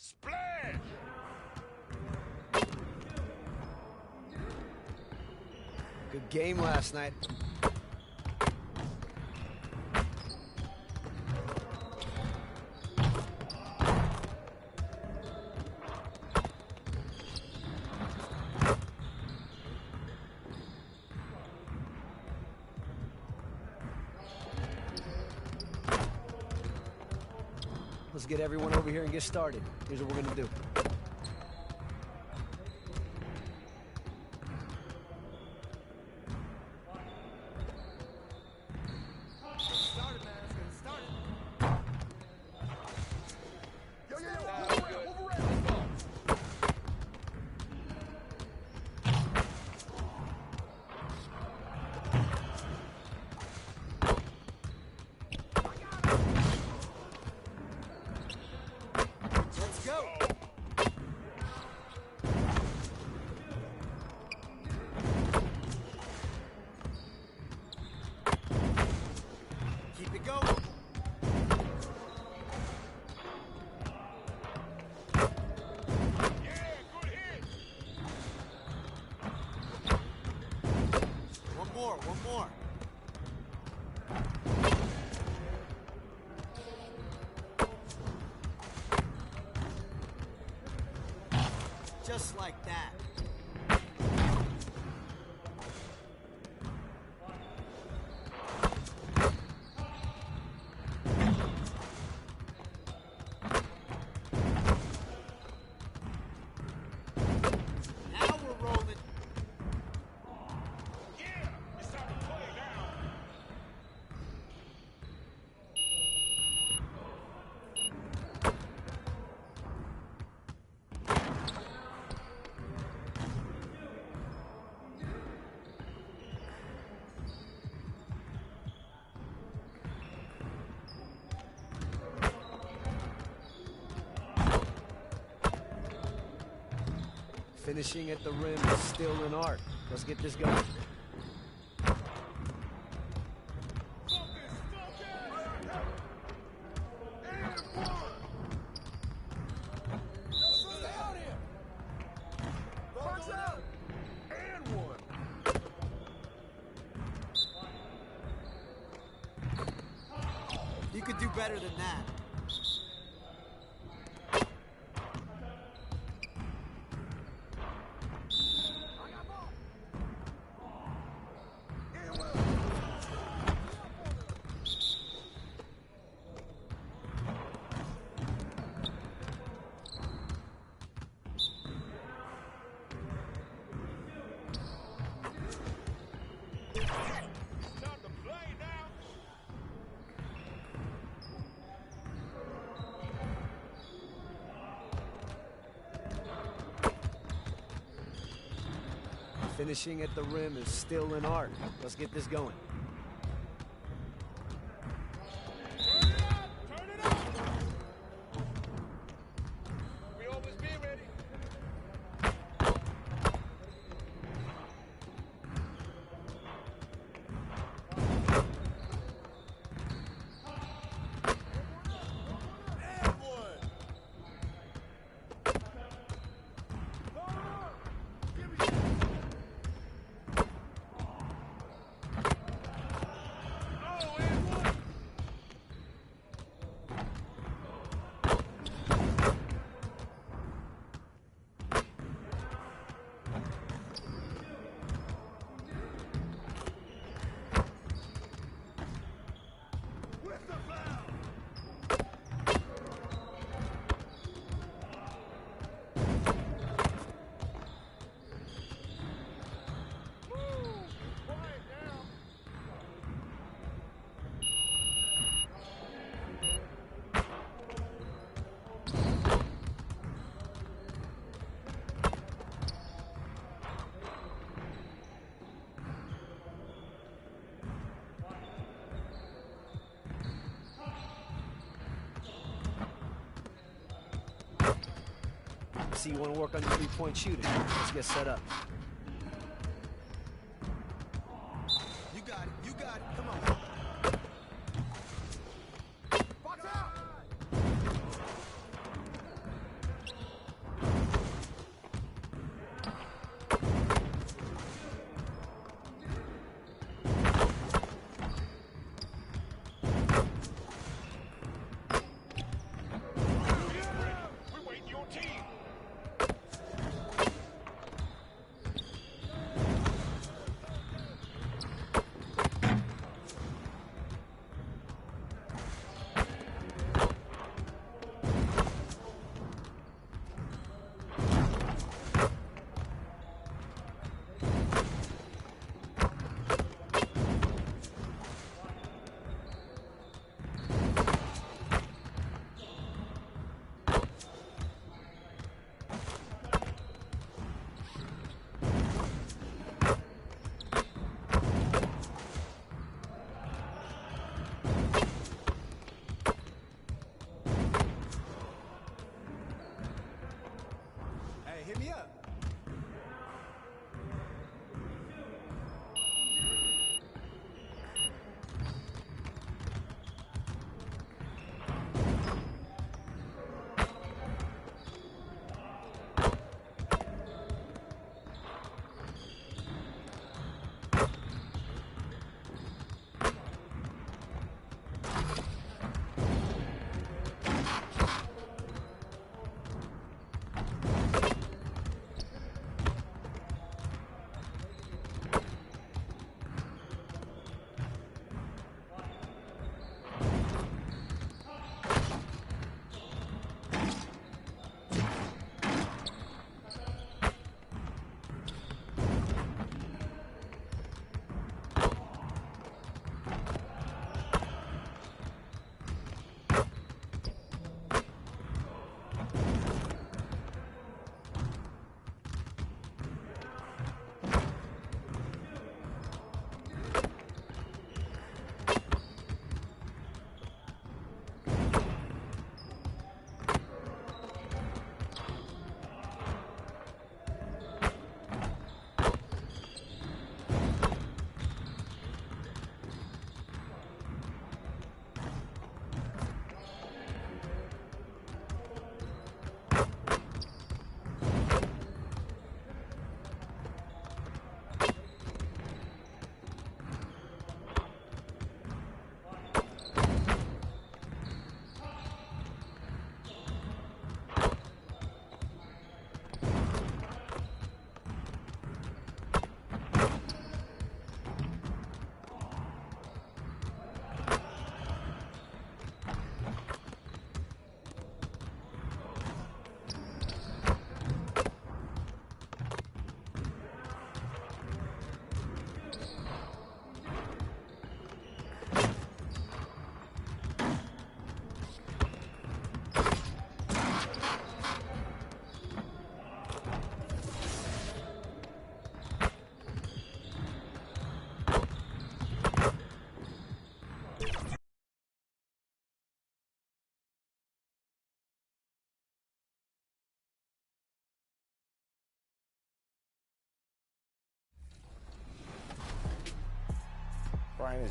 Splash! Good game last night. Let's get everyone over here and get started. Here's what we're gonna do. One more. Just like that. Now we're rolling. Finishing at the rim is still an art. Let's get this going. You could do better than that. Finishing at the rim is still an art. Let's get this going. Turn it up! Turn it up! We always be ready. And one! See, you want to work on your three-point shooting. Let's get set up. You got it. You got it. Come on. Box out! Hit me up.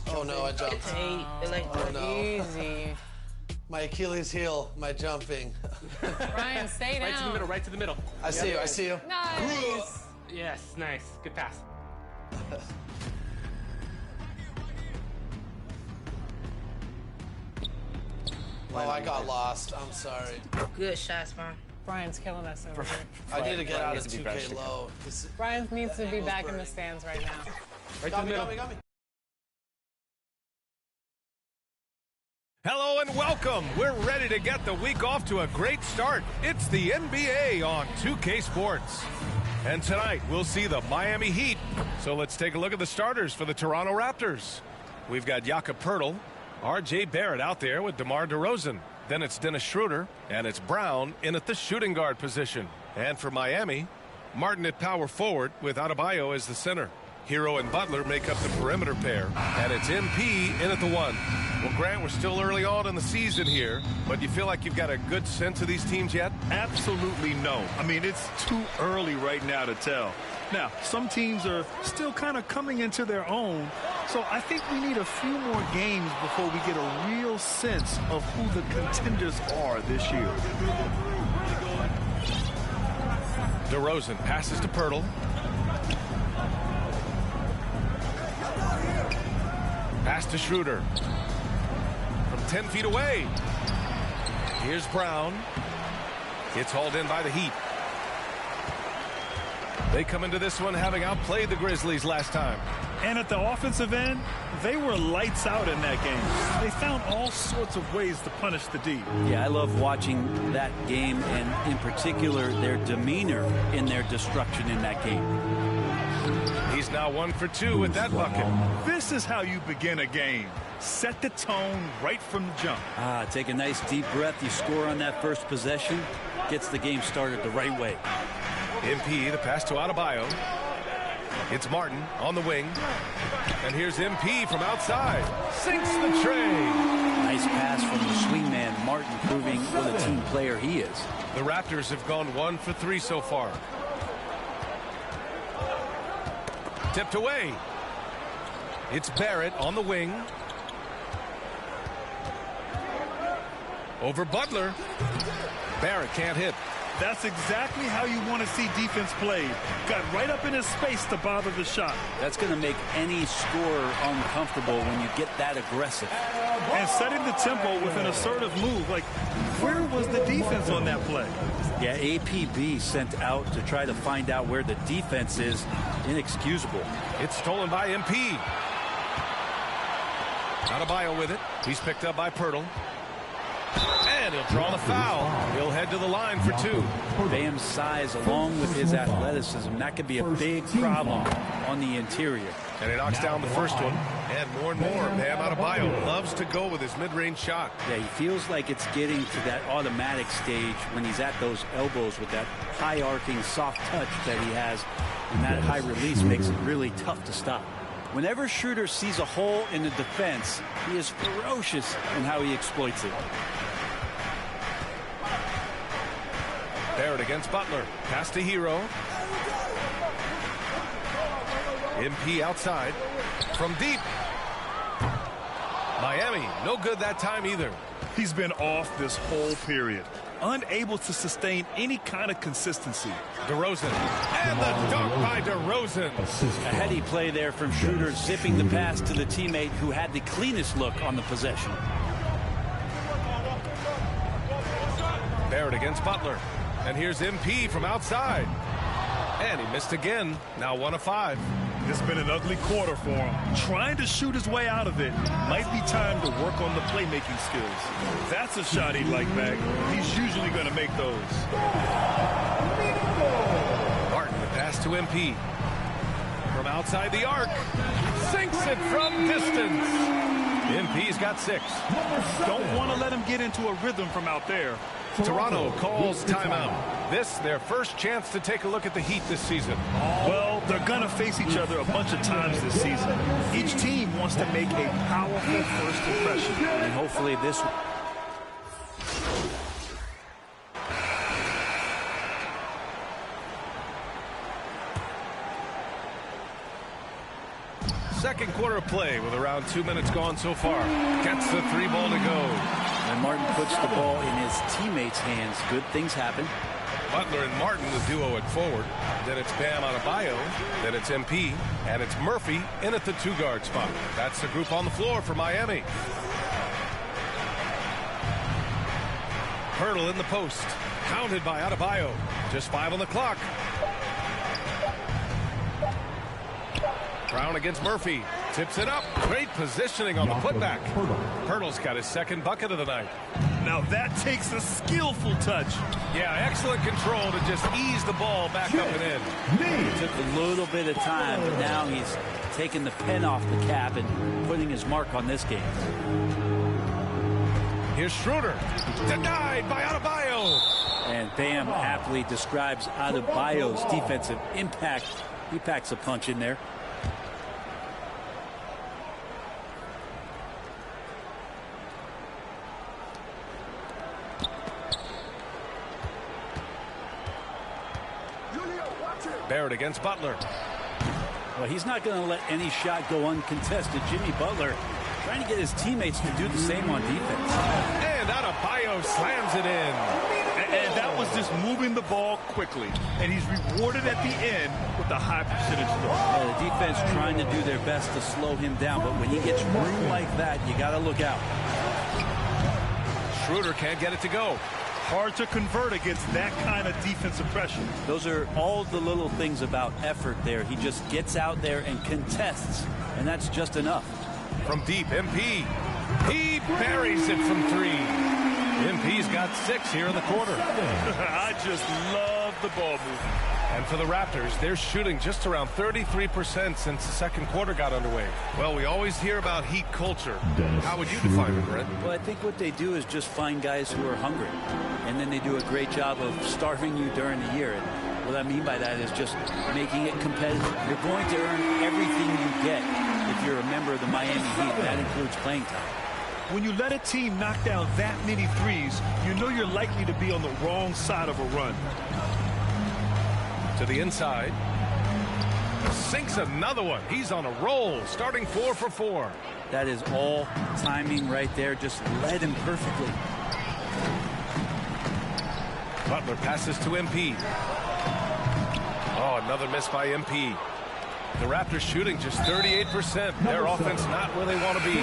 Oh no, I jumped. Hey, Oh no. easy. My Achilles heel, my jumping. Ryan, stay down. Right to the middle, right to the middle. I see you, I see you. Nice. Yes, nice. Good pass. Oh, I got lost. I'm sorry. Good shots, man. Brian's killing us over here. I need to get out of needs to be 2K low. Brian needs to be angle's back in the burning. stands right now. Right Got to me, the got middle. me, got me. Hello and welcome. We're ready to get the week off to a great start. It's the NBA on 2K Sports. And tonight, we'll see the Miami Heat. So let's take a look at the starters for the Toronto Raptors. We've got Jakob Poeltl, R.J. Barrett out there with DeMar DeRozan. Then it's Dennis Schroeder, and it's Brown in at the shooting guard position. And for Miami, Martin at power forward with Adebayo as the center. Hero and Butler make up the perimeter pair, and it's MP in at the one. Well, Grant, we're still early on in the season here, but you feel like you've got a good sense of these teams yet? Absolutely no. I mean, it's too early right now to tell. Now, some teams are still kind of coming into their own, so I think we need a few more games before we get a real sense of who the contenders are this year. DeRozan passes to Poeltl. Pass to Schroeder. From 10 feet away. Here's Brown. It's hauled in by the Heat. They come into this one having outplayed the Grizzlies last time. And at the offensive end, they were lights out in that game. They found all sorts of ways to punish the D. Yeah, I love watching that game, and in particular, their demeanor in their destruction in that game. He's now 1 for 2 with that bucket. This is how you begin a game. Set the tone right from the jump. Take a nice deep breath. You score on that first possession. Gets the game started the right way. MP, the pass to Adebayo. It's Martin on the wing. And here's MP from outside. Sinks the tray. Nice pass from the swingman, Martin, proving what a team player he is. The Raptors have gone 1 for 3 so far. Tipped away. It's Barrett on the wing. Over Butler. Barrett can't hit. That's exactly how you want to see defense played. Got right up in his space to bother the shot. That's going to make any scorer uncomfortable when you get that aggressive. And setting the tempo with an assertive move. Like, where was the defense on that play? Yeah, APB sent out to try to find out where the defense is. Inexcusable. It's stolen by MP. Adebayo with it. He's picked up by Pirtle. And he'll draw the foul. He'll head to the line for 2. Bam's size along with his athleticism, that could be a big problem on the interior. And he knocks down the first one. And more, Bam Adebayo loves to go with his mid-range shot. Yeah, he feels like it's getting to that automatic stage when he's at those elbows with that high-arcing soft touch that he has. And that high release makes it really tough to stop. Whenever Schroeder sees a hole in the defense, he is ferocious in how he exploits it. Barrett against Butler. Pass to Hero. MP outside. From deep. Miami, no good that time either. He's been off this whole period. Unable to sustain any kind of consistency. DeRozan. And the dunk by DeRozan. A heady play there from Schroeder, zipping the pass to the teammate who had the cleanest look on the possession. Barrett against Butler. And here's MP from outside. And he missed again. Now 1 of 5. It's been an ugly quarter for him. Trying to shoot his way out of it. Might be time to work on the playmaking skills. That's a shot he'd like back. He's usually going to make those. Martin, the pass to MP. From outside the arc. Sinks it from distance. MP's got 6. Don't want to let him get into a rhythm from out there. Toronto calls timeout. This, their first chance to take a look at the Heat this season. Well, they're going to face each other a bunch of times this season. Each team wants to make a powerful first impression. And hopefully this... Second quarter of play with around 2 minutes gone so far. Gets the 3 ball to go. When Martin puts the ball in his teammates' hands, good things happen. Butler and Martin, the duo at forward. Then it's Bam Adebayo. Then it's MP. And it's Murphy in at the 2-guard spot. That's the group on the floor for Miami. Pirtle in the post. Counted by Adebayo. Just 5 on the clock. Brown against Murphy. Tips it up. Great positioning on the putback. Pirtle's got his second bucket of the night. Now that takes a skillful touch. Yeah, excellent control to just ease the ball back up and in. It took a little bit of time, but now he's taking the pen off the cap and putting his mark on this game. Here's Schroeder. Denied by Adebayo. And Bam aptly describes Adebayo's defensive impact. He packs a punch in there. Barrett against Butler. Well, he's not going to let any shot go uncontested. Jimmy Butler trying to get his teammates to do the same on defense. And Adebayo slams it in. And that was just moving the ball quickly. And he's rewarded at the end with a high percentage throw. Yeah, the defense trying to do their best to slow him down, but when he gets room like that, you got to look out. Schroeder can't get it to go. Hard to convert against that kind of defensive pressure. Those are all the little things about effort there. He just gets out there and contests, and that's just enough. From deep, MP. He buries it from 3. MP's got 6 here in the quarter. I just love the ball movement. And for the Raptors, they're shooting just around 33% since the second quarter got underway. Well, we always hear about Heat culture. How would you define it, Brent? Well, I think what they do is just find guys who are hungry, and then they do a great job of starving you during the year. And What I mean by that is just making it competitive. You're going to earn everything you get if you're a member of the Miami Heat. That includes playing time. When you let a team knock down that many threes, you know you're likely to be on the wrong side of a run. To the inside. Sinks another one. He's on a roll, starting 4 for 4. That is all timing right there. Just led him perfectly. Butler passes to MP. Oh, another miss by MP. The Raptors shooting just 38%. Their offense not where they want to be.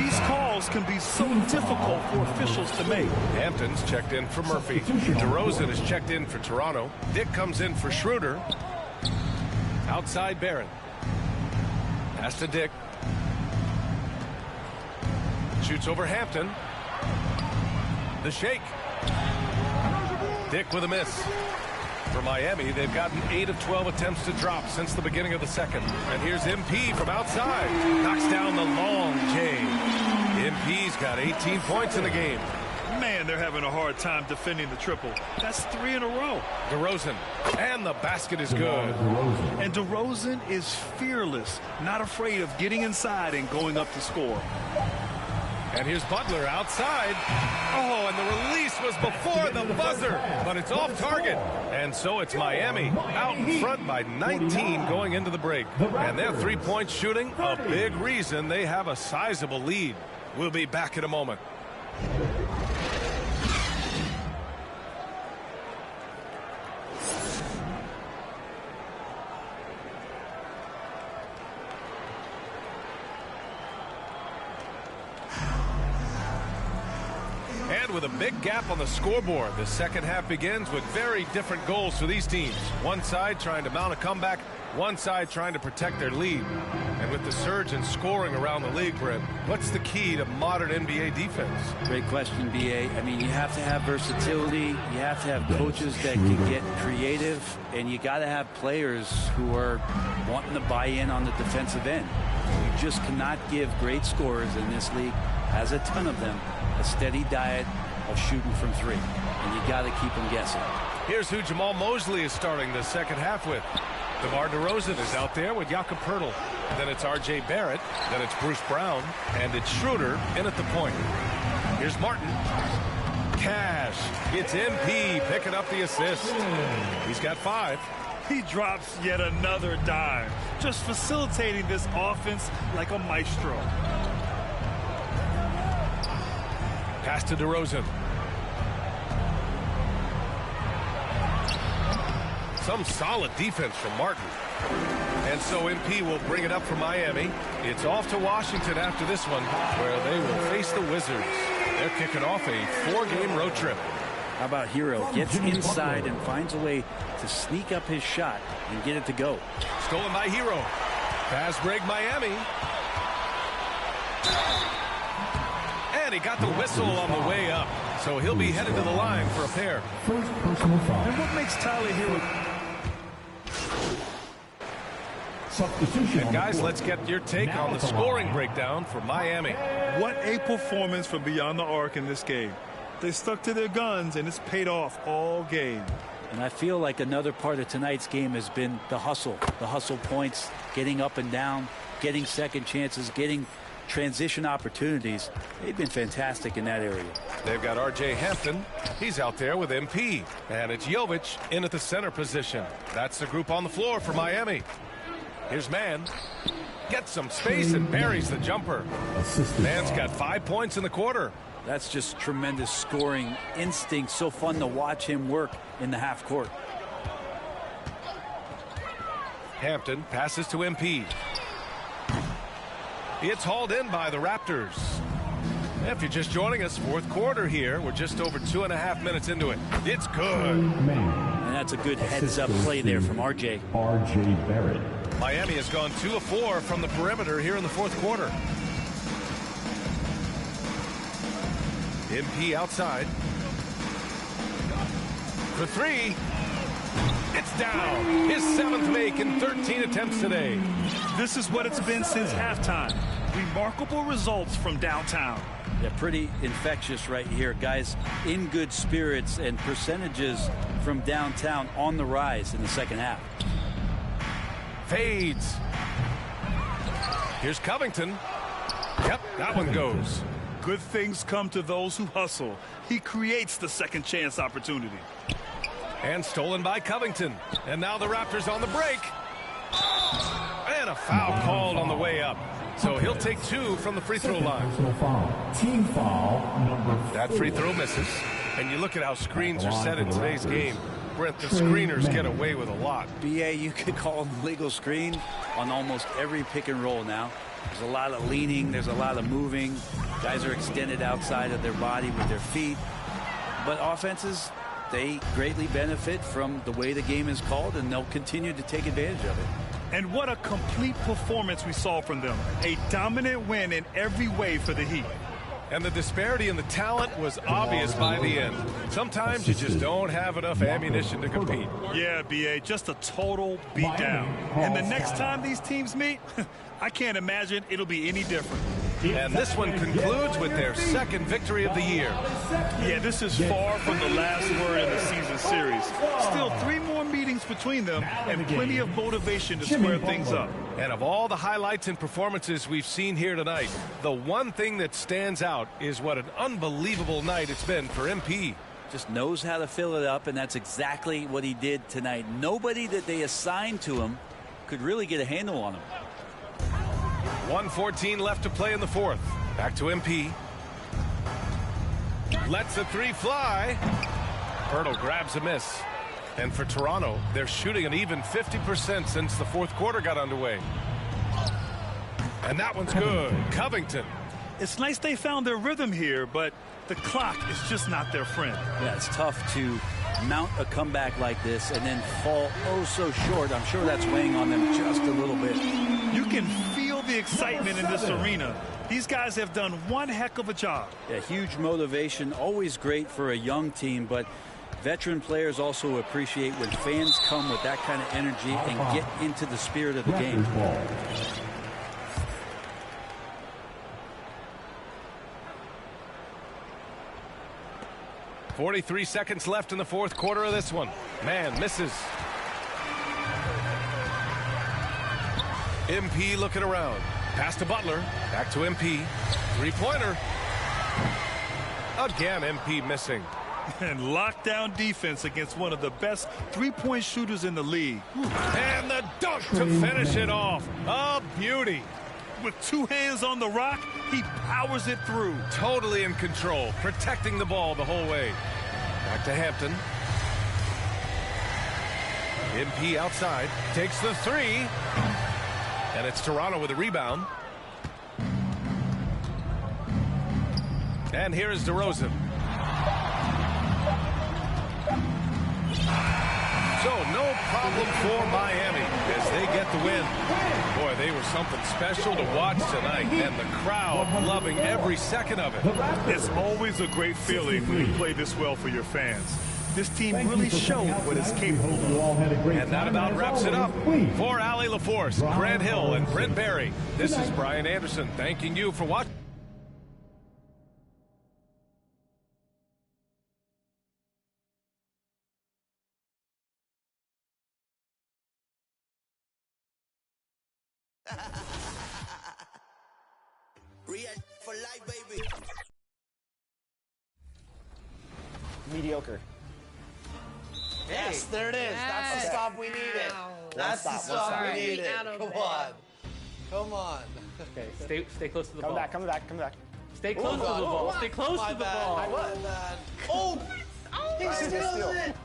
These calls can be so difficult for officials to make. Hampton's checked in for Murphy. DeRozan is checked in for Toronto. Dick comes in for Schroeder. Outside Barrett. Pass to Dick. Shoots over Hampton. The shake. Dick with a miss. For Miami, they've gotten 8 of 12 attempts to drop since the beginning of the second. And here's MP from outside. Knocks down the long J. MP's got 18 points in the game. Man, they're having a hard time defending the triple. That's 3 in a row. DeRozan. And the basket is good. And DeRozan is fearless, not afraid of getting inside and going up to score. And here's Butler outside. Oh, and the release was before the buzzer, but it's off target. And so it's Miami out in front by 19 going into the break. And their three-point shooting, a big reason they have a sizable lead. We'll be back in a moment. And with a big gap on the scoreboard, the second half begins with very different goals for these teams. One side trying to mount a comeback, one side trying to protect their lead. And with the surge in scoring around the league, Brent, what's the key to modern NBA defense? Great question, B.A. I mean, you have to have versatility. You have to have coaches that can get creative. And you got to have players who are wanting to buy in on the defensive end. You just cannot give great scorers in this league, has a ton of them, a steady diet of shooting from three. And you got to keep them guessing. Here's who Jamal Mosley is starting the second half with. DeMar DeRozan is out there with Jakob Poeltl. Then it's R.J. Barrett. Then it's Bruce Brown. And it's Schroeder in at the point. Here's Martin. Cash. It's MP picking up the assist. He's got 5. He drops yet another dime, just facilitating this offense like a maestro. Pass to DeRozan. Some solid defense from Martin. And so MP will bring it up for Miami. It's off to Washington after this one, where they will face the Wizards. They're kicking off a 4-game road trip. How about Hero? Gets inside and finds a way to sneak up his shot and get it to go. Stolen by Hero. Pass break Miami. And he got the whistle on the way up. So he'll be headed to the line for a pair. First personal foul. And what makes Tyler Hero? Substitution. And guys, let's get your take on the scoring breakdown for Miami. What a performance from beyond the arc in this game. They stuck to their guns, and it's paid off all game. And I feel like another part of tonight's game has been the hustle points, getting up and down, getting second chances, getting transition opportunities. They've been fantastic in that area. They've got R.J. Hampton. He's out there with MP. And it's Jovic in at the center position. That's the group on the floor for Miami. Here's Mann. Gets some space and buries the jumper. Mann's got 5 points in the quarter. That's just tremendous scoring instinct. So fun to watch him work in the half court. Hampton passes to MP. It's hauled in by the Raptors. If you're just joining us, fourth quarter here. We're just over 2.5 minutes into it. It's good. And that's a good heads-up play there from R.J. Barrett. Miami has gone 2 of 4 from the perimeter here in the fourth quarter. MP outside. For 3. It's down. His 7th make in 13 attempts today. This is what it's been since halftime. Remarkable results from downtown. Yeah, pretty infectious right here. Guys in good spirits, and percentages from downtown on the rise in the second half. Fades. Here's Covington. Yep, that one goes. Good things come to those who hustle. He creates the second chance opportunity. And stolen by Covington. And now the Raptors on the break. And a foul called on the way up. So he'll take 2 from the free throw line. Team foul number 4. That free throw misses. And you look at how screens are set in today's game. Brent, the screeners get away with a lot. BA, you could call them legal screen on almost every pick and roll now. There's a lot of leaning. There's a lot of moving. Guys are extended outside of their body with their feet. But offenses, they greatly benefit from the way the game is called, and they'll continue to take advantage of it. And what a complete performance we saw from them. A dominant win in every way for the Heat. And the disparity in the talent was obvious by the end. Sometimes you just don't have enough ammunition to compete. Yeah, BA, just a total beatdown. And the next time these teams meet, I can't imagine it'll be any different. And this one concludes with their second victory of the year. Yeah, this is far from the last word in the season series. Still 3 more meetings between them and plenty of motivation to square things up. And of all the highlights and performances we've seen here tonight, the one thing that stands out is what an unbelievable night it's been for MP. Just knows how to fill it up, and that's exactly what he did tonight. Nobody that they assigned to him could really get a handle on him. 1:14 left to play in the fourth. Back to MP. Lets a 3 fly. Hurdle grabs a miss. And for Toronto, they're shooting an even 50% since the fourth quarter got underway. And that one's good. Covington. It's nice they found their rhythm here, but the clock is just not their friend. Yeah, it's tough to mount a comeback like this and then fall oh so short. I'm sure that's weighing on them just a little bit. You can feel the excitement in this arena. These guys have done one heck of a job. Yeah, huge motivation, always great for a young team, but veteran players also appreciate when fans come with that kind of energy and get into the spirit of the game. 43 seconds left in the fourth quarter of this one. Man misses. MP looking around. Pass to Butler. Back to MP. 3-pointer. Again, MP missing. And lockdown defense against one of the best three-point shooters in the league. And the dunk to finish it off. A beauty. With 2 hands on the rock, he powers it through. Totally in control, protecting the ball the whole way. Back to Hampton. MP outside, takes the 3. And it's Toronto with a rebound. And here is DeRozan. So no problem for Miami as they get the win. Boy, they were something special to watch tonight, and the crowd loving every second of it. It's always a great feeling when you play this well for your fans. This team really showed what it's capable of. And that about wraps it up. For Allie LaForce, Grant Hill, and Brent Barry, this is Brian Anderson thanking you for watching. Real for life, baby. Mediocre. Yes, there it is. That's the Yes. stop we needed. Wow. That's the One stop stop. we needed. Out of Come bed. on. Come on. Okay, stay close to the Come ball. back, come back, come back. Stay close to the God. ball. Oh, Stay close my to the bad. ball. My bad. Oh! He Right, steals steal. it!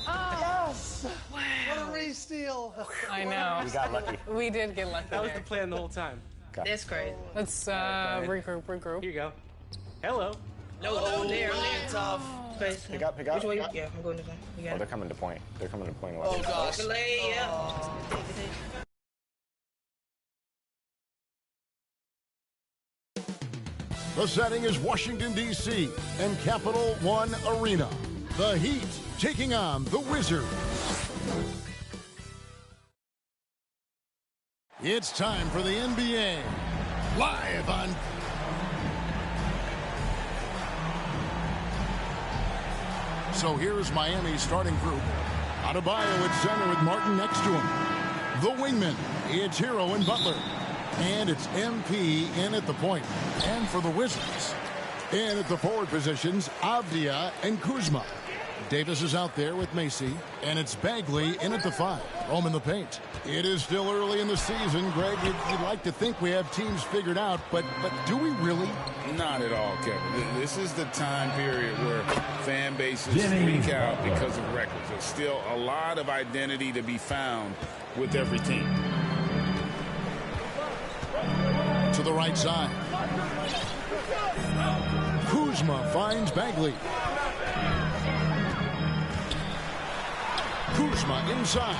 Oh, Yes! What a re-steal. I know. We got lucky. We did get lucky That was the there. plan the whole time. that's crazy. Let's regroup. Here you go. Hello. No, Oh, there. tough. Face. Pick up, pick up. Which way? pick up. Yeah, I'm going this way. You got Oh, it. they're coming to point. They're coming to point. Oh, gosh. Delay, yeah. The setting is Washington, D.C. and Capital One Arena. The Heat taking on the Wizards. It's time for the NBA. Live on So here's Miami's starting group. Adebayo at center with Martin next to him. The wingman, it's Hero and Butler. And it's MP in at the point. And for the Wizards, in at the forward positions, Avdia and Kuzma. Davis is out there with Macy, and it's Bagley in at the 5. Home in the paint. It is still early in the season, Greg. You'd like to think we have teams figured out, but do we really? Not at all, Kevin. This is the time period where fan bases freak out because of records. There's still a lot of identity to be found with every team. To the right side. Kuzma finds Bagley. Kuzma inside.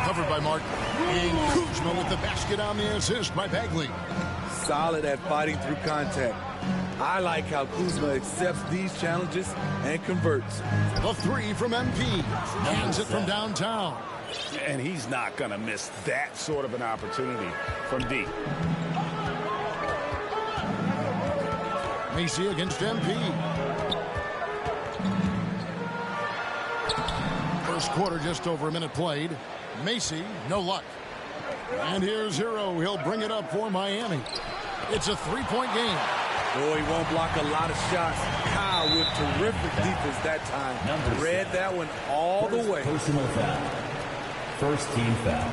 Covered by Martin. And Kuzma with the basket on the assist by Bagley. Solid at fighting through contact. I like how Kuzma accepts these challenges and converts. The 3 from MP. Hands it from downtown. And he's not going to miss that sort of an opportunity from deep. Macy against MP. First quarter, just over a minute played. Macy, no luck. And here's Hero. He'll bring it up for Miami. It's a 3-point game. Oh, he won't block a lot of shots. Kyle with terrific defense that time. Read that one all the way. Personal foul. First team foul.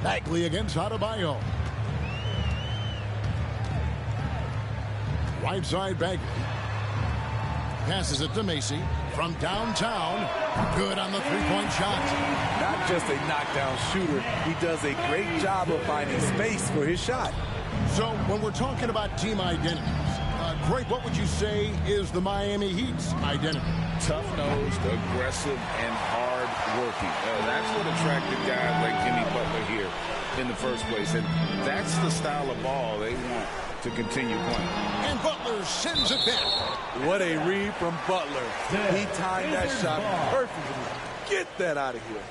Bagley against Adebayo. Right side Bagley. Passes it to Macy. From downtown. Good on the 3-point shot. Not just a knockdown shooter. He does a great job of finding space for his shot. So when we're talking about team identities, Greg, what would you say is the Miami Heat's identity? Tough-nosed, aggressive, and hard-working. That's what attracted guys like Jimmy Butler here in the first place. And that's the style of ball they want to continue playing. And Butler sends it back. What a read from Butler. He timed that shot perfectly. Get that out of here.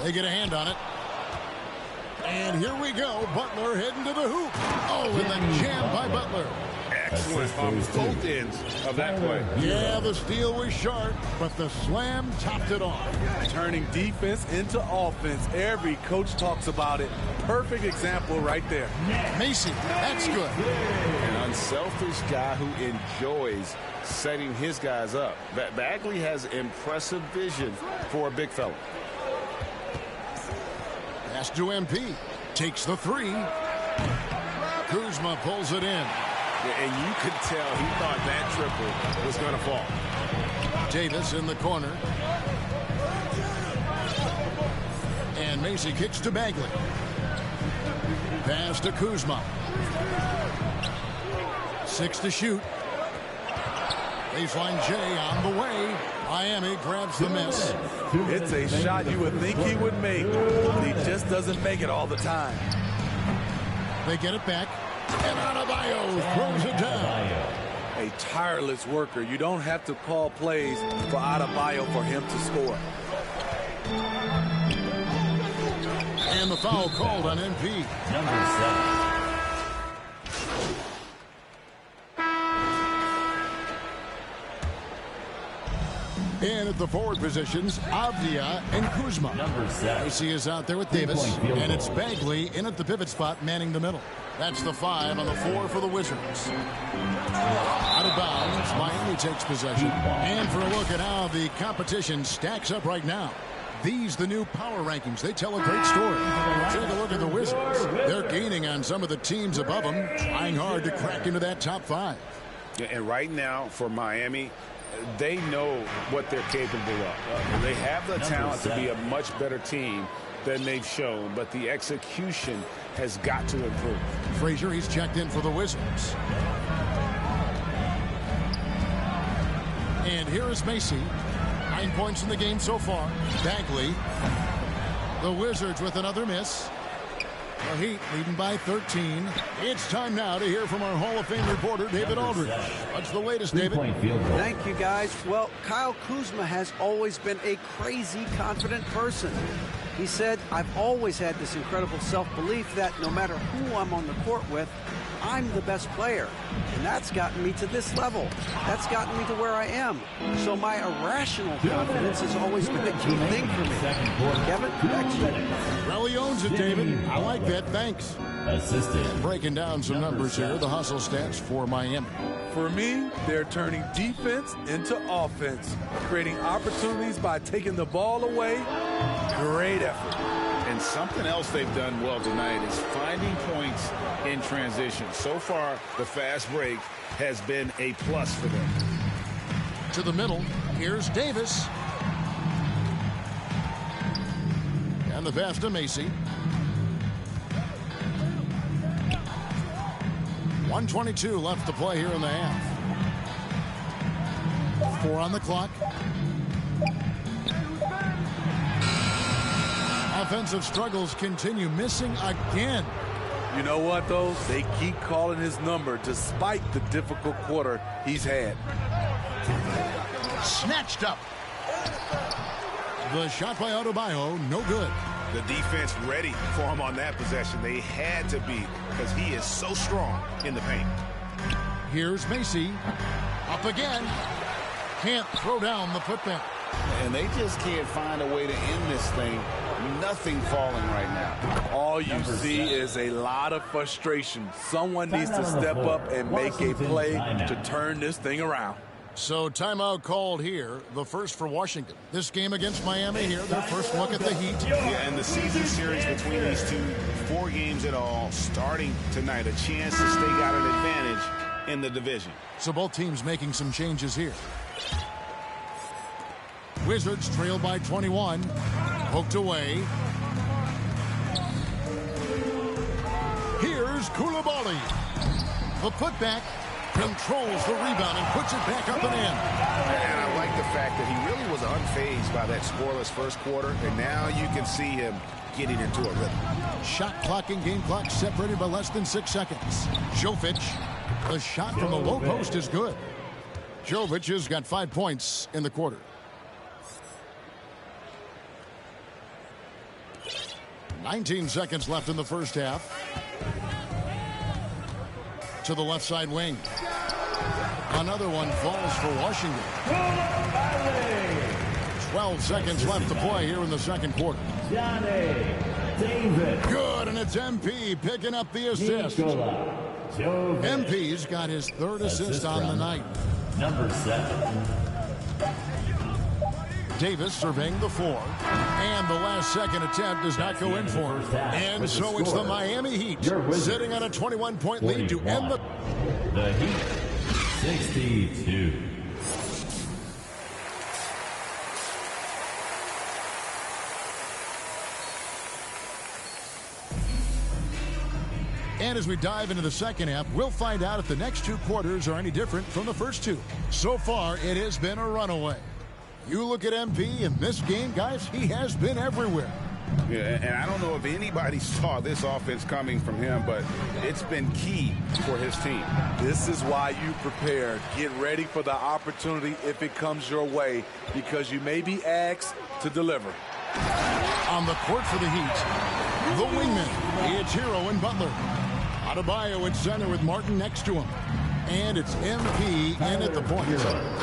They get a hand on it. And here we go. Butler heading to the hoop. Oh, and the jam by Butler. Excellent on both ends of that play. Yeah, the steal was sharp, but the slam topped it off. Turning defense into offense. Every coach talks about it. Perfect example right there. Macy, that's good. An unselfish guy who enjoys setting his guys up. Bagley has impressive vision for a big fella. Pass to MP. Takes the 3. Kuzma pulls it in. And you could tell he thought that triple was going to fall. Davis in the corner. And Macy kicks to Bagley. Pass to Kuzma. 6 to shoot. Baseline J on the way. Miami grabs the miss. It's a shot you would think he would make, but he just doesn't make it all the time. They get it back. And Adebayo throws it down. A tireless worker. You don't have to call plays for Adebayo for him to score. And the foul called on MP. Number 7. And at the forward positions, Avdia and Kuzma. Number 7. Macy is out there with Davis. And it's Bagley in at the pivot spot, manning the middle. That's the 5 on the 4 for the Wizards. Out of bounds, Miami takes possession. And for a look at how the competition stacks up right now. These, the new power rankings, they tell a great story. Take a look at the Wizards. They're gaining on some of the teams above them, trying hard to crack into that top 5. And right now, for Miami, they know what they're capable of. They have the talent to be a much better team than they've shown, but the execution has got to improve. Frazier, he's checked in for the Wizards. And here is Macy. 9 points in the game so far. Bagley. The Wizards with another miss. The Heat leading by 13. It's time now to hear from our Hall of Fame reporter, David Aldridge. What's the latest, David? Thank you, guys. Well, Kyle Kuzma has always been a crazy confident person. He said, I've always had this incredible self-belief that no matter who I'm on the court with, I'm the best player. And that's gotten me to this level. That's gotten me to where I am. So my irrational confidence has always been a key thing for me. Kevin, back to you. Well, he owns it, David. I like that. Thanks. Breaking down some numbers here. The hustle stats for Miami. For me, they're turning defense into offense, creating opportunities by taking the ball away. Great effort. And something else they've done well tonight is finding points in transition. So far, the fast break has been a plus for them. To the middle, here's Davis. And the pass to Macy. 1:22 left to play here in the half. 4 on the clock. Offensive struggles continue, missing again. You know what, though? They keep calling his number despite the difficult quarter he's had. Snatched up. The shot by Adebayo, no good. The defense ready for him on that possession. They had to be, because he is so strong in the paint. Here's Macy. Up again. Can't throw down the putback. And they just can't find a way to end this thing. Nothing falling right now. All you see is a lot of frustration. Someone needs to step up and make a play to turn this thing around. So timeout called here, the first for Washington. This game against Miami here, their first look at the Heat. Yeah, and the season series between these two, 4 games in all, starting tonight. A chance to stake out an advantage in the division. So both teams making some changes here. Wizards trailed by 21. Poked away. Here's Koulibaly. The putback controls the rebound and puts it back up and in. And I like the fact that he really was unfazed by that scoreless first quarter, and now you can see him getting into a rhythm. Shot clock and game clock separated by less than 6 seconds. Jovic, the shot from the low post is good. Jovic has got 5 points in the quarter. 19 seconds left in the first half. To the left side wing. Another one falls for Washington. 12 seconds left to play here in the second quarter. Good, and it's MP picking up the assist. MP's got his 3rd assist on the night. Number 7. Davis surveying the floor, and the last second attempt does not go in for him. And so it's the Miami Heat sitting on a 21-point lead to end the Heat 62. And as we dive into the second half, we'll find out if the next 2 quarters are any different from the first 2. So far, it has been a runaway. You look at MP in this game, guys, he has been everywhere. Yeah, and I don't know if anybody saw this offense coming from him, but it's been key for his team. This is why you prepare. Get ready for the opportunity if it comes your way, because you may be asked to deliver. On the court for the Heat, the wingmen, it's Hero and Butler. Adebayo at center with Martin next to him. And it's MP in at the point.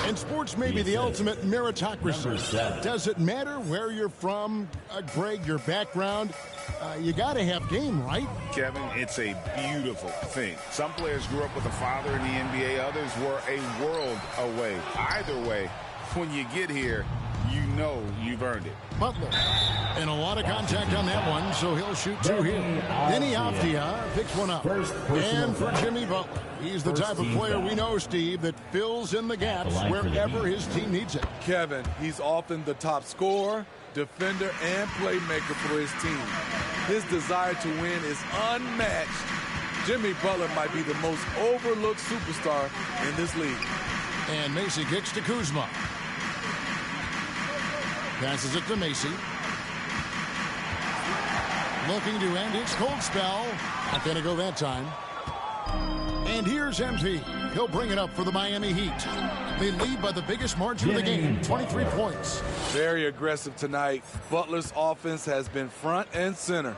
And sports may be the ultimate meritocracy. Does it matter where you're from, Greg, your background? You got to have game, right? Kevin, it's a beautiful thing. Some players grew up with a father in the NBA. Others were a world away. Either way, when you get here, you know you've earned it. Butler, and a lot of contact on that one, so he'll shoot 2 here. Denny Avdia picks one up. And for Jimmy Butler, he's the type of player we know, Steve, that fills in the gaps wherever his team needs it. Kevin, he's often the top scorer, defender, and playmaker for his team. His desire to win is unmatched. Jimmy Butler might be the most overlooked superstar in this league. And Macy kicks to Kuzma. Passes it to Macy. looking to end his cold spell. Not going to go that time. And here's MP. He'll bring it up for the Miami Heat. They lead by the biggest margin of the game, 23 points. Very aggressive tonight. Butler's offense has been front and center.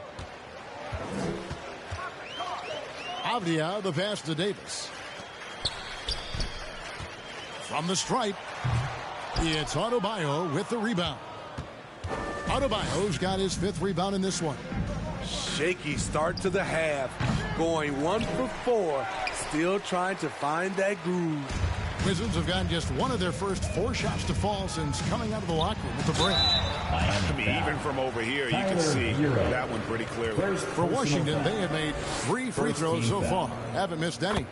Avdia, the pass to Davis. From the stripe, it's Adebayo with the rebound. Adebayo's got his 5th rebound in this one. Shaky start to the half. Going 1 for 4. Still trying to find that groove. Wizards have gotten just one of their first 4 shots to fall since coming out of the locker room with the break. I mean, even from over here, you can see that one pretty clearly. For Washington, they have made 3 free throws so far. Haven't missed any.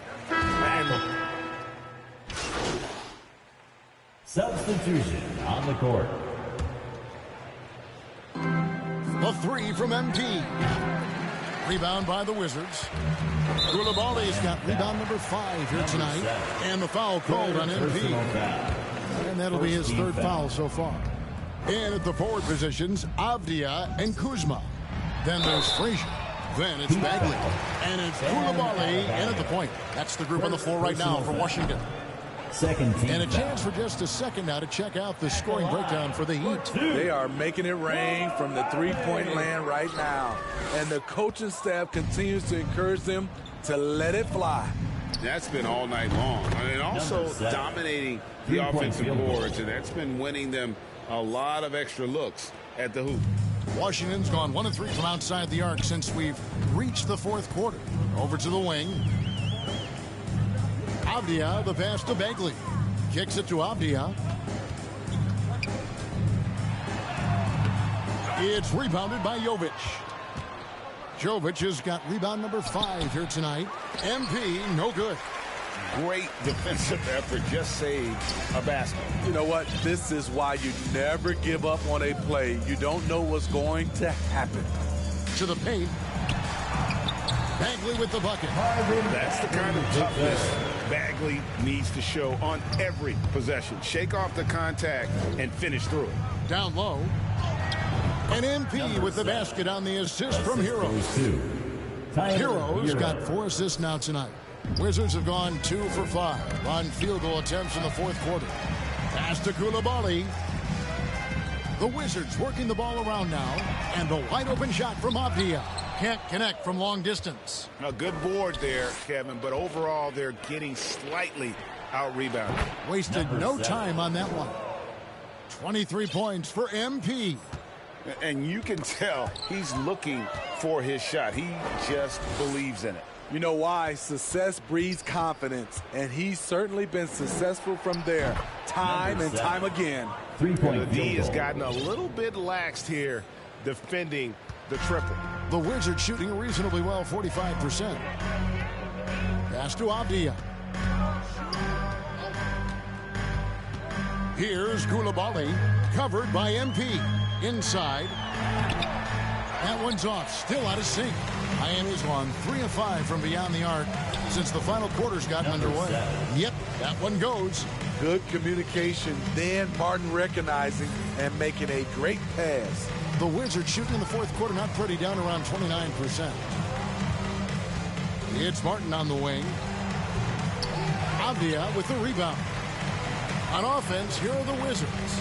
Substitution on the court. The 3 from MP. Rebound by the Wizards. Koulibaly's got rebound number 5 here tonight. And the foul called on MP. And that'll be his 3rd foul so far. And at the forward positions, Avdia and Kuzma. Then there's Frazier. Then it's Bagley. And it's Koulibaly in at the point. That's the group on the floor right now for Washington. Second team and a chance for just a second now to check out the scoring breakdown for the Heat. They are making it rain from the three-point land right now. And the coaching staff continues to encourage them to let it fly. That's been all night long. And also dominating the offensive boards. And that's been winning them a lot of extra looks at the hoop. Washington's gone 1 of 3 from outside the arc since we've reached the 4th quarter. Over to the wing. Avdia, the pass to Bagley. Kicks it to Avdia. It's rebounded by Jovic. Jovic has got rebound number 5 here tonight. MP, no good. Great defensive effort, just saved a basket. You know what? This is why you never give up on a play. You don't know what's going to happen. To the paint. Bagley with the bucket. That's the kind of toughness Bagley needs to show on every possession. Shake off the contact and finish through it. Down low. And MP with the basket on the assist from Heroes. Heroes got 4 assists now tonight. Wizards have gone 2 for 5 on field goal attempts in the 4th quarter. Pass to Koulibaly. The Wizards working the ball around now. And the wide open shot from Avdia. Can't connect from long distance. A good board there, Kevin, but overall they're getting slightly out-rebounded. Wasted no time on that one. 23 points for MP. And you can tell he's looking for his shot. He just believes in it. You know why? Success breeds confidence, and he's certainly been successful from there time and time again. The D has gotten a little bit laxed here defending the triple. The Wizards shooting reasonably well, 45%. Pass to Avdia. Here's Koulibaly, covered by MP. Inside. That one's off, still out of sync. Miami's gone 3 of 5 from beyond the arc since the final quarter's gotten underway. Yep, that one goes. Good communication, then Martin recognizing and making a great pass. The Wizards shooting in the 4th quarter, not pretty, down around 29%. It's Martin on the wing. Avdia with the rebound. On offense, here are the Wizards.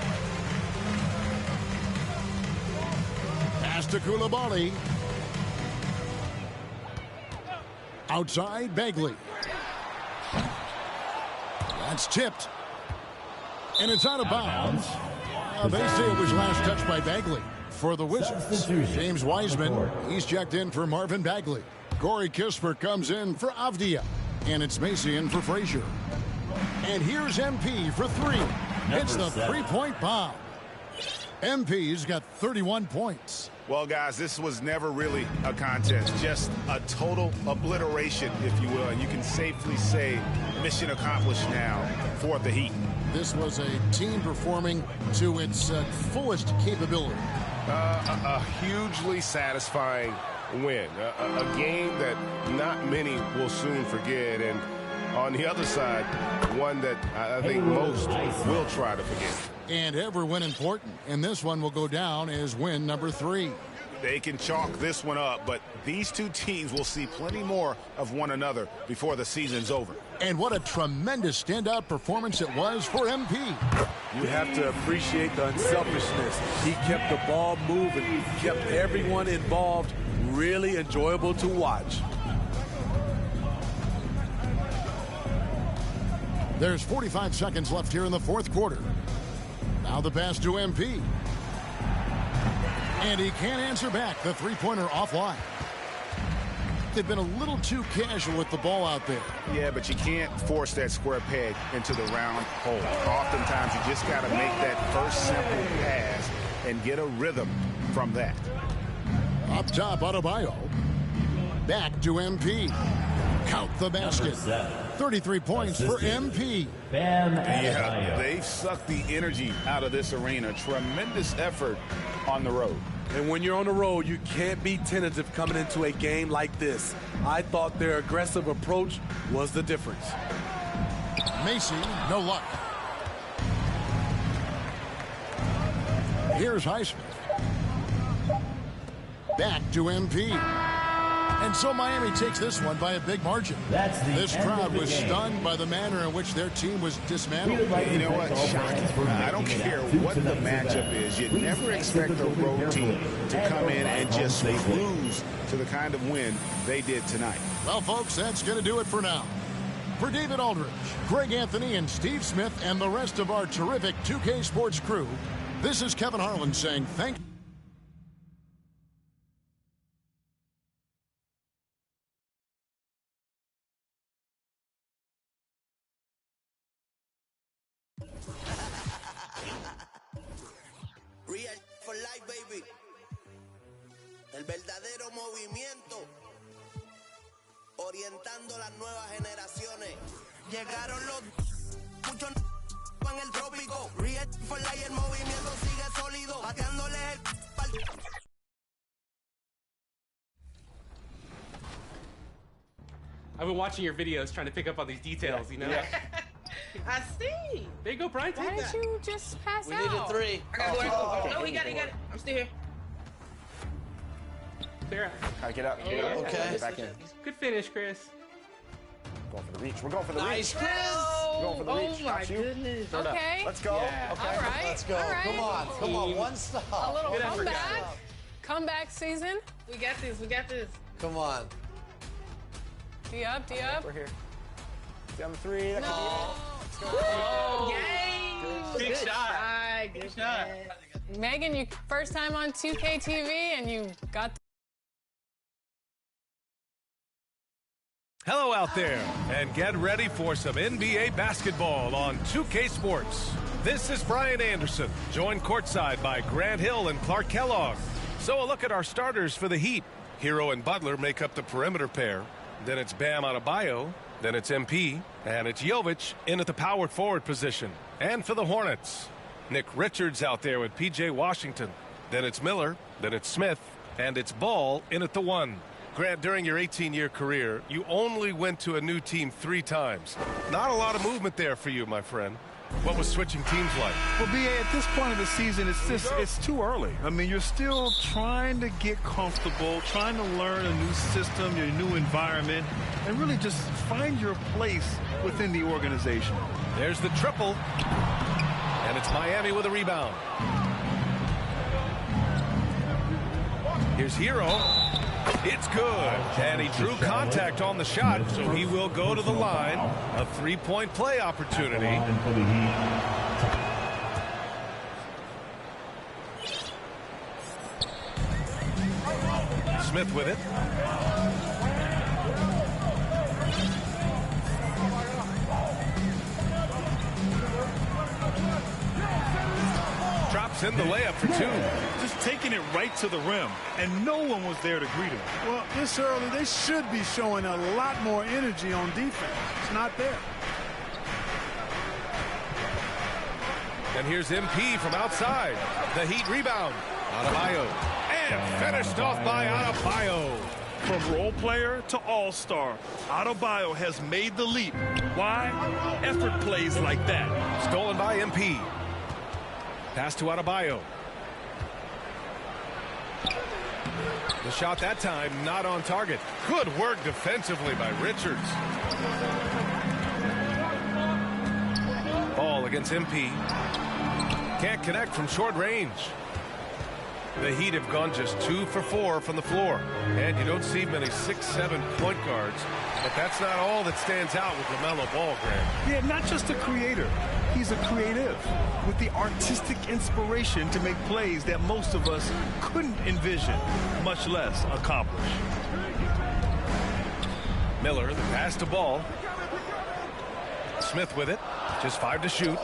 Pass to Koulibaly. Outside, Bagley. That's tipped. And it's out of bounds. They say it was last touched by Bagley. For the Wizards, James Wiseman, he's checked in for Marvin Bagley. Corey Kispert comes in for Avdia. And it's Macy in for Frazier. And here's MP for 3. It's the 3-point bomb. MP's got 31 points. Well, guys, this was never really a contest, just a total obliteration, if you will. And you can safely say mission accomplished now for the Heat. This was a team performing to its fullest capability. A hugely satisfying win. A game that not many will soon forget. And on the other side, one that I think most will try to forget. And every win important. And this one will go down as win number 3. they can chalk this one up, but these two teams will see plenty more of one another before the season's over. And what a tremendous standout performance it was for MP. You have to appreciate the unselfishness. He kept the ball moving, kept everyone involved, really enjoyable to watch. There's 45 seconds left here in the fourth quarter. Now the pass to MP. And he can't answer back. The three-pointer offline. They've been a little too casual with the ball out there. Yeah, but you can't force that square peg into the round hole. Oftentimes, you just got to make that first simple pass and get a rhythm from that. Up top, Adebayo. Back to MP. Count the basket. 33 points for MP. Yeah, they've sucked the energy out of this arena. Tremendous effort on the road. And when you're on the road, you can't be tentative coming into a game like this. I thought their aggressive approach was the difference. Macy, no luck. Here's Highsmith. Back to MP. And so Miami takes this one by a big margin. This crowd was stunned by the manner in which their team was dismantled. You know what? Shocking. I don't care what the matchup is. You never expect a road team to come in and just cruise to the kind of win they did tonight. Well, folks, that's going to do it for now. For David Aldridge, Greg Anthony, and Steve Smith, and the rest of our terrific 2K Sports crew, this is Kevin Harlan saying thank you. Real for life, baby. El verdadero movimiento. Orientando las nuevas generaciones. Llegaron los muchos en el trópico. Real for life, el movimiento sigue sólido. Bateándole el I've been watching your videos trying to pick up on these details, you know? I see. There you go, Brian. Why Take didn't that. you just pass We out? needed 3. I gotta go. No, he got it. I'm still here. There. Get up. Okay. Back in. Good finish, Chris. Going for the reach. We're going for the Nice, reach. Chris. We're going for the reach. Oh my Not you. goodness. Throw it up. Okay. Let's go. Yeah. Okay. All right. Let's go. All right. Come on. One stop. A little Good effort, comeback. guys. Comeback season. We got this. We got this. Come on. D up. We're here. See on the three. That No. Yay! Big shot. Good shot. Megan, you first time on 2K TV, and you got. Hello out there, and get ready for some NBA basketball on 2K Sports. This is Brian Anderson, joined courtside by Grant Hill and Clark Kellogg. So a look at our starters for the Heat. Hero and Butler make up the perimeter pair. Then it's Bam Adebayo. Then it's MP. And it's Jovic in at the power forward position. And for the Hornets, Nick Richards out there with P.J. Washington. Then it's Miller. Then it's Smith. And it's Ball in at the 1. Grant, during your 18-year career, you only went to a new team 3 times. Not a lot of movement there for you, my friend. What was switching teams like? Well, B.A., at this point of the season, it's too early. I mean, you're still trying to get comfortable, trying to learn a new system, your new environment, and really just find your place within the organization. There's the triple. And it's Miami with a rebound. Here's Hero. It's good. And he drew contact on the shot, so he will go to the line. A 3-point play opportunity. Smith with it. Drops in the layup for 2. Just taking it right to the rim, and no one was there to greet him. Well, this early, they should be showing a lot more energy on defense. It's not there. And here's MP from outside. The Heat rebound. Adebayo. And finished off by Adebayo. From role player to all-star, Adebayo has made the leap. Why? Effort plays like that. Stolen by MP. Pass to Adebayo. The shot that time not on target. Good work defensively by Richards. Ball against MP. Can't connect from short range. The Heat have gone just 2 for 4 from the floor. And you don't see many 6-7 point guards. But that's not all that stands out with LaMelo Ball, Graham. Yeah, not just a creator. He's a creative with the artistic inspiration to make plays that most of us couldn't envision, much less accomplish. Miller, the pass to Ball. Smith with it. Just 5 to shoot.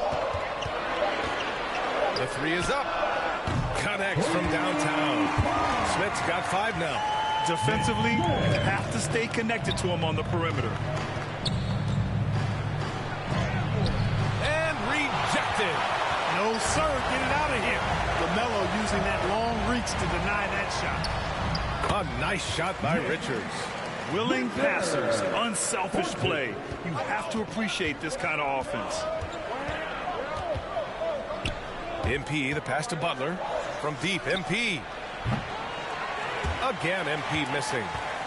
The 3 is up. Connects from downtown. Smith's got 5 now. Defensively, you have to stay connected to him on the perimeter. And rejected. No, sir. Get it out of here. LaMelo using that long reach to deny that shot. A nice shot by Richards. Willing passers, unselfish play. You have to appreciate this kind of offense. MP, the pass to Butler. From deep, MP. Again, MP missing.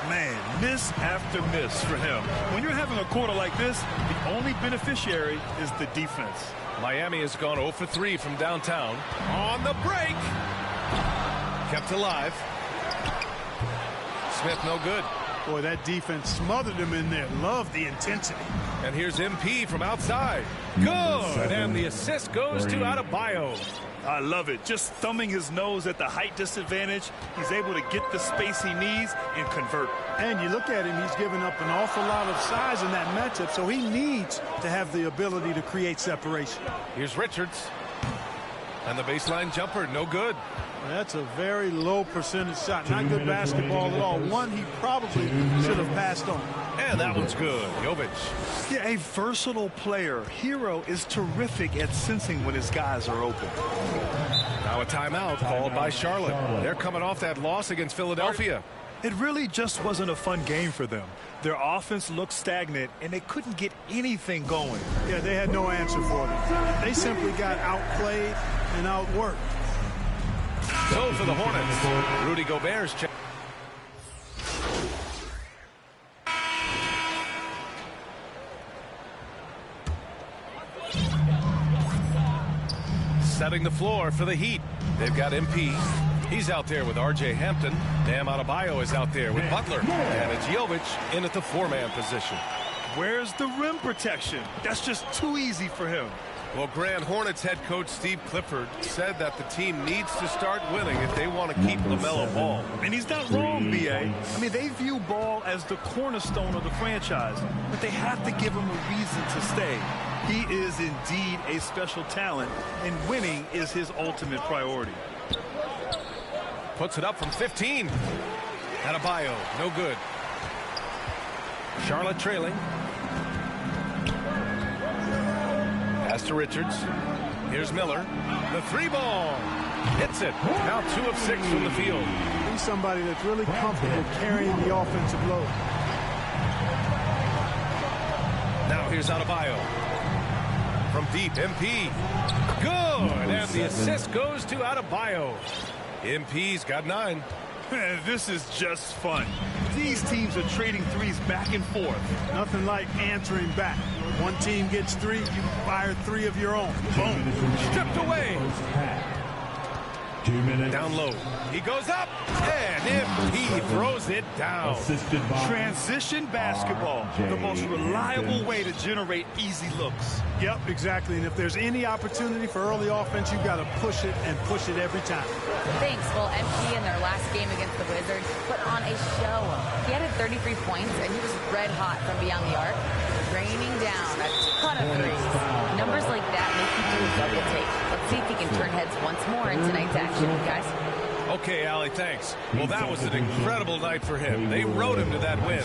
Man, miss after miss for him. When you're having a quarter like this, the only beneficiary is the defense. Miami has gone 0 for 3 from downtown. On the break. Kept alive. Smith no good. Boy, that defense smothered him in there. Love the intensity. And here's MP from outside. Good. And the assist goes to Adebayo. I love it. Just thumbing his nose at the height disadvantage. He's able to get the space he needs and convert. And you look at him, he's given up an awful lot of size in that matchup, so he needs to have the ability to create separation. Here's Richards. And the baseline jumper, no good. That's a very low percentage shot. Not good basketball at all. One he probably should have passed on. And that one's good. Jovic. Yeah, a versatile player. Hero is terrific at sensing when his guys are open. Now a timeout called by Charlotte. They're coming off that loss against Philadelphia. It really just wasn't a fun game for them. Their offense looked stagnant, and they couldn't get anything going. Yeah, they had no answer for them. They simply got outplayed and outworked. So for the Hornets, Rudy Gobert's check. Setting the floor for the Heat. They've got MP. He's out there with R.J. Hampton. Bam Adebayo is out there with Butler. And it's Jovic in at the 4-man position. Where's the rim protection? That's just too easy for him. Well, Grand Hornets head coach Steve Clifford said that the team needs to start winning if they want to keep LaMelo Ball. And he's not wrong, B.A. I mean, they view Ball as the cornerstone of the franchise, but they have to give him a reason to stay. He is indeed a special talent, and winning is his ultimate priority. Puts it up from 15. Adebayo, no good. Charlotte trailing. Pass to Richards. Here's Miller. The 3-ball. Hits it. Now 2 of 6 from the field. He's somebody that's really comfortable carrying the offensive load. Now here's Adebayo. From deep, MP. Good. And the assist goes to Adebayo. MP's got 9. This is just fun. These teams are trading threes back and forth. Nothing like answering back. One team gets 3, you fire 3 of your own. Boom. Stripped away. 2 minutes. Down low. He goes up. And MP throws it down. Transition basketball. The most reliable way to generate easy looks. Yep, exactly. And if there's any opportunity for early offense, you've got to push it and push it every time. Thanks. Well, MP in their last game against the Wizards put on a show. He added 33 points, and he was red hot from beyond the arc, raining down a ton of threes. Numbers like that make you do a double take. Let's see if he can turn heads once more in tonight's action, guys. Okay, Allie, thanks. Well, that was an incredible night for him. They rode him to that win.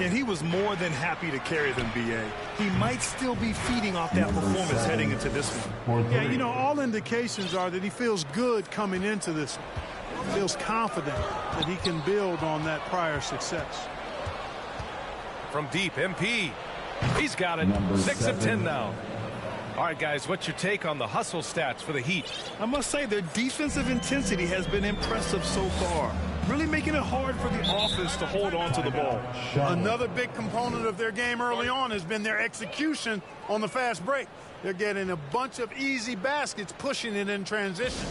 And he was more than happy to carry them, B.A. He might still be feeding off that performance heading into this one. Yeah, you know, all indications are that he feels good coming into this one. Feels confident that he can build on that prior success. From deep, MP. He's got it. 6 of 10 now. All right, guys, what's your take on the hustle stats for the Heat? I must say their defensive intensity has been impressive so far. really making it hard for the offense to hold on to the ball. Another big component of their game early on has been their execution on the fast break. They're getting a bunch of easy baskets, pushing it in transition.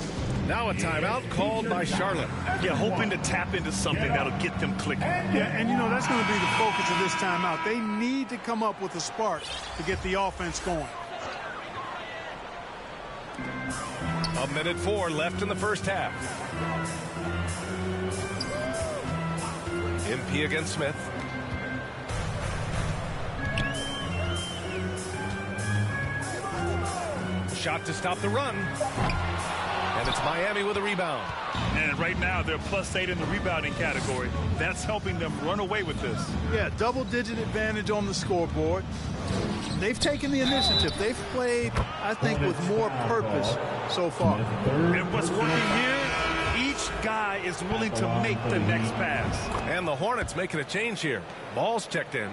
Now a timeout called by Charlotte. Yeah, hoping to tap into something that'll get them clicking. Yeah, and you know, that's going to be the focus of this timeout. They need to come up with a spark to get the offense going. 1:04 left in the first half. MP against Smith. Shot to stop the run. And it's Miami with a rebound. And right now they're +8 in the rebounding category. That's helping them run away with this. Yeah, double-digit advantage on the scoreboard. They've taken the initiative. They've played, I think, with more purpose so far. And what's working here, each guy is willing to make the next pass. And the Hornets making a change here. Ball's checked in.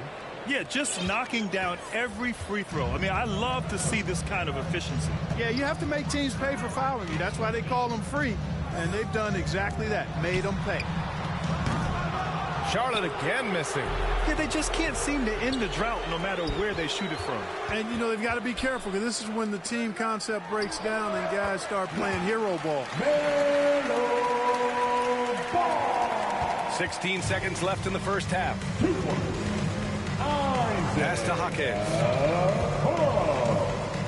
Yeah, just knocking down every free throw. I mean, I love to see this kind of efficiency. Yeah, you have to make teams pay for fouling you. That's why they call them free. And they've done exactly that, made them pay. Charlotte again missing. Yeah, they just can't seem to end the drought no matter where they shoot it from. And, you know, they've got to be careful because this is when the team concept breaks down and guys start playing hero ball. 16 seconds left in the first half. Pass to Hawkins.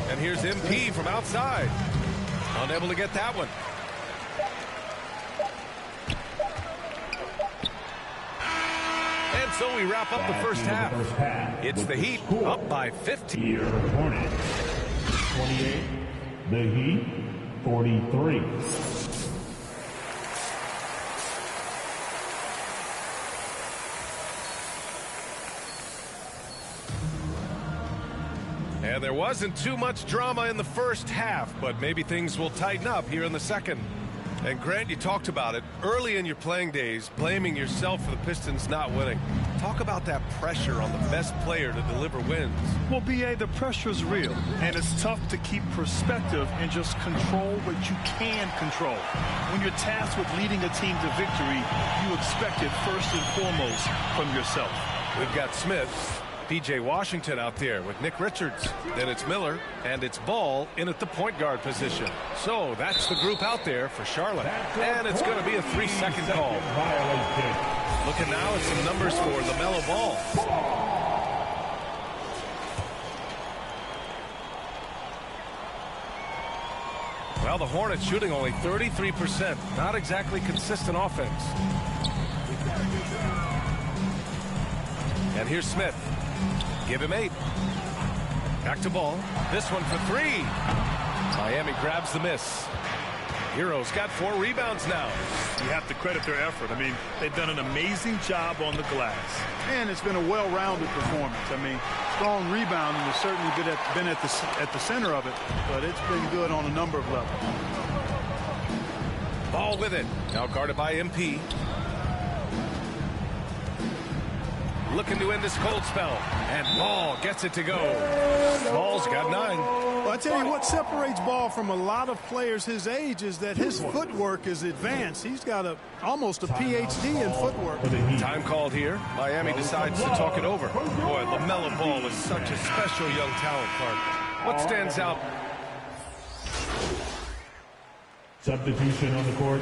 And here's MP from outside. Unable to get that one. And so we wrap up the first half. It's the Heat up by 15. Here, Hornets 28, the Heat 43. And there wasn't too much drama in the first half, but maybe things will tighten up here in the second. And Grant, you talked about it early in your playing days, blaming yourself for the Pistons not winning. Talk about that pressure on the best player to deliver wins. Well, B.A., the pressure's real, and it's tough to keep perspective and just control what you can control. When you're tasked with leading a team to victory, you expect it first and foremost from yourself. We've got Smith, P.J. Washington out there with Nick Richards. Then it's Miller, and it's Ball in at the point guard position. So that's the group out there for Charlotte. And it's going to be a 3-second call. Looking now at some numbers for LaMelo Ball. Well, the Hornets shooting only 33%. Not exactly consistent offense. And here's Smith. Give him 8. Back to Ball. This one for 3. Miami grabs the miss. Heroes got 4 rebounds now. You have to credit their effort. I mean, they've done an amazing job on the glass. And it's been a well-rounded performance. I mean, strong rebounding has certainly been at the center of it, but it's been good on a number of levels. Ball with it. Now guarded by MP. Looking to end this cold spell. And Ball gets it to go. Ball's got 9. Well, I tell you what separates Ball from a lot of players his age is that his footwork is advanced. He's got almost a PhD in footwork. Time called here. Miami decides to talk it over. Boy, LaMelo Ball is such a special young talent, Clark. What stands out? Substitution on the court.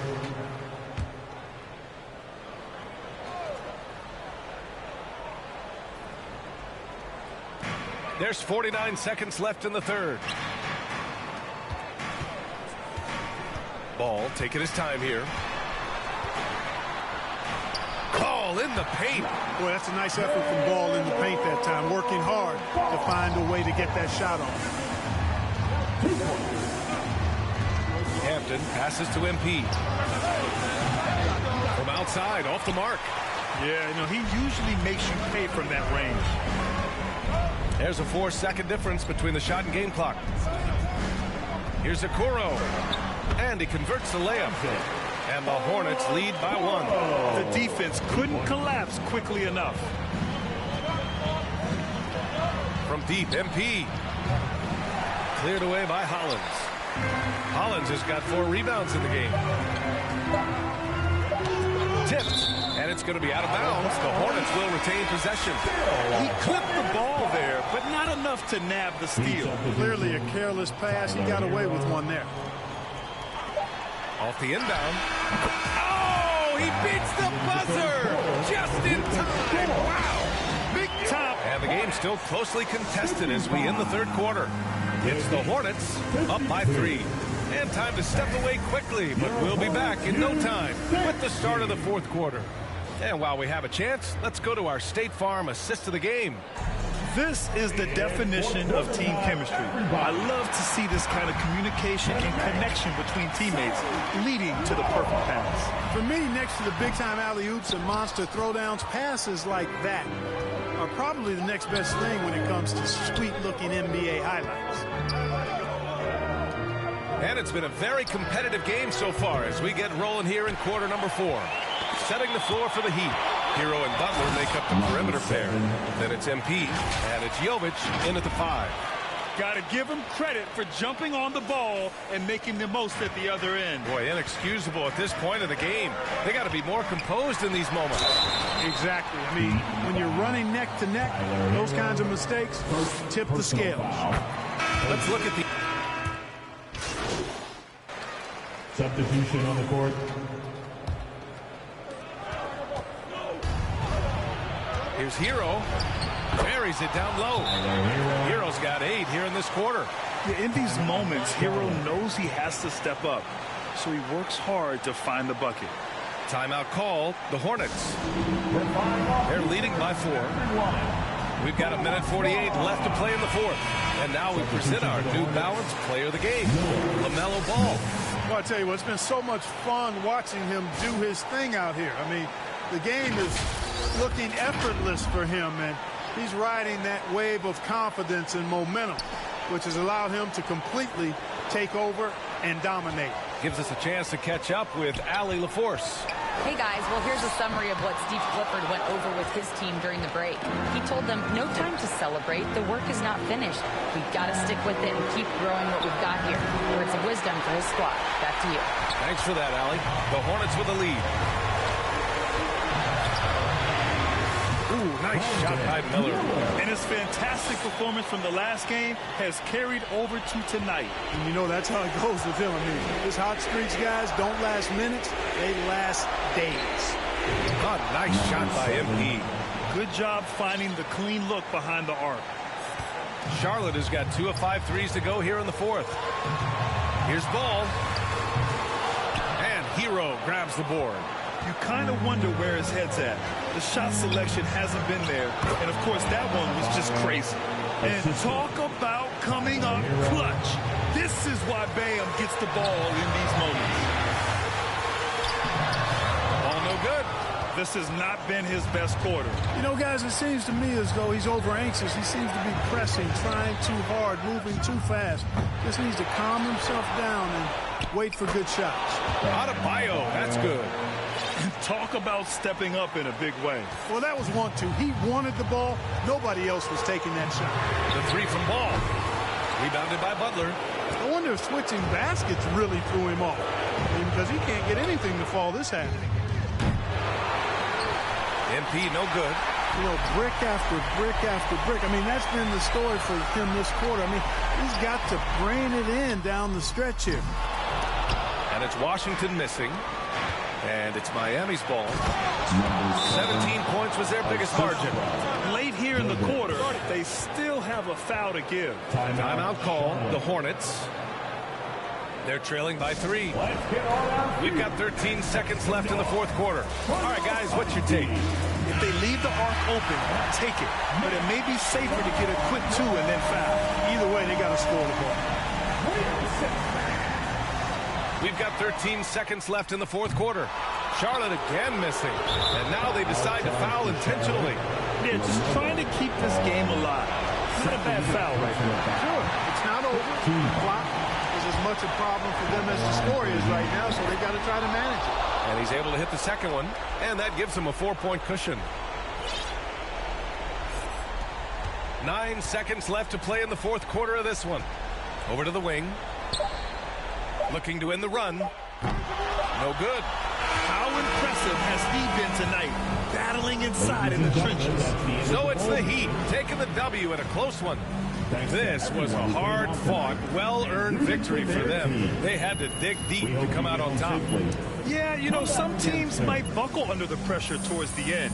There's 49 seconds left in the third. Ball taking his time here. Ball in the paint. Boy, that's a nice effort from Ball in the paint that time, working hard to find a way to get that shot off. Hampton passes to MP. From outside, off the mark. Yeah, you know, he usually makes you pay from that range. There's a 4-second difference between the shot and game clock. Here's Okoro. And he converts the layup. And the Hornets lead by 1. The defense couldn't collapse quickly enough. From deep, MP. Cleared away by Hollins. Hollins has got 4 rebounds in the game. tipped, and it's going to be out of bounds. The Hornets will retain possession. He clipped the ball there, but not enough to nab the steal. Clearly a careless pass. He got away with one there. Off the inbound. Oh, he beats the buzzer just in time. Wow. Big time. And the game's still closely contested as we end the third quarter. It's the Hornets up by 3. And time to step away quickly, but we'll be back in no time with the start of the fourth quarter. And while we have a chance, let's go to our State Farm assist of the game. This is the definition of team chemistry. I love to see this kind of communication and connection between teammates leading to the perfect pass. For me, next to the big-time alley-oops and monster throwdowns, passes like that are probably the next best thing when it comes to sweet-looking NBA highlights. And it's been a very competitive game so far as we get rolling here in quarter number 4. Setting the floor for the Heat. Hero and Butler make up the perimeter pair. Then it's MP, and it's Jovic in at the 5. Got to give him credit for jumping on the ball and making the most at the other end. Boy, inexcusable at this point of the game. They got to be more composed in these moments. Exactly. I mean, when you're running neck to neck, those kinds of mistakes tip the scales. Let's look at the substitution on the court. Here's Hero. Buries it down low. Hero's got 8 here in this quarter. Yeah, in these moments, Hero knows he has to step up, so he works hard to find the bucket. Timeout call, the Hornets. They're leading by 4. We've got 1:48 left to play in the fourth. And now we present our New Balance player of the game, LaMelo Ball. Well, I tell you what, it's been so much fun watching him do his thing out here. I mean, the game is looking effortless for him, and he's riding that wave of confidence and momentum, which has allowed him to completely take over and dominate. Gives us a chance to catch up with Allie LaForce. Hey guys, well here's a summary of what Steve Clifford went over with his team during the break. He told them, no time to celebrate, the work is not finished. We've got to stick with it and keep growing what we've got here. Words of wisdom for his squad. Back to you. Thanks for that, Allie. The Hornets with the lead. Ooh, nice shot by Miller. And his fantastic performance from the last game has carried over to tonight. And you know, that's how it goes with him. I mean, his hot streaks, guys, don't last minutes. They last days. Oh, nice shot by MP. Good job finding the clean look behind the arc. Charlotte has got 2 of 5 threes to go here in the fourth. Here's Ball. And Hero grabs the board. You kind of wonder where his head's at. The shot selection hasn't been there. And, of course, that one was just crazy. And talk about coming up clutch. This is why Bam gets the ball in these moments. Ball no good. This has not been his best quarter. You know, guys, it seems to me as though he's over anxious. He seems to be pressing, trying too hard, moving too fast. Just needs to calm himself down and wait for good shots. Adebayo, that's good. Talk about stepping up in a big way. Well, that was 1-2. He wanted the ball. Nobody else was taking that shot. The 3 from Ball. Rebounded by Butler. I wonder if switching baskets really threw him off. I mean, because he can't get anything to fall this half. MP no good. You know, brick after brick after brick. I mean, that's been the story for him this quarter. I mean, he's got to brain it in down the stretch here. And it's Washington missing. And it's Miami's ball. 17 points was their biggest margin. Late here in the quarter, they still have a foul to give. Timeout call, the Hornets. They're trailing by 3. We've got 13 seconds left in the fourth quarter. All right, guys, what's your take? If they leave the arc open, take it. But it may be safer to get a quick 2 and then foul. Either way, they got to score the ball. We've got 13 seconds left in the fourth quarter. Charlotte again missing. And now they decide to foul intentionally. Yeah, just trying to keep this game alive. Not a bad foul right now. Sure, it's not over. The clock is as much a problem for them as the score is right now, so they got to try to manage it. And he's able to hit the second one, and that gives him a 4-point cushion. 9 seconds left to play in the fourth quarter of this one. Over to the wing. Looking to end the run. No good. How impressive has he been tonight, battling inside in the trenches? So it's the Heat taking the W in a close one. This was a hard-fought, well-earned victory for them. They had to dig deep to come out on top. Yeah, you know, some teams might buckle under the pressure towards the end.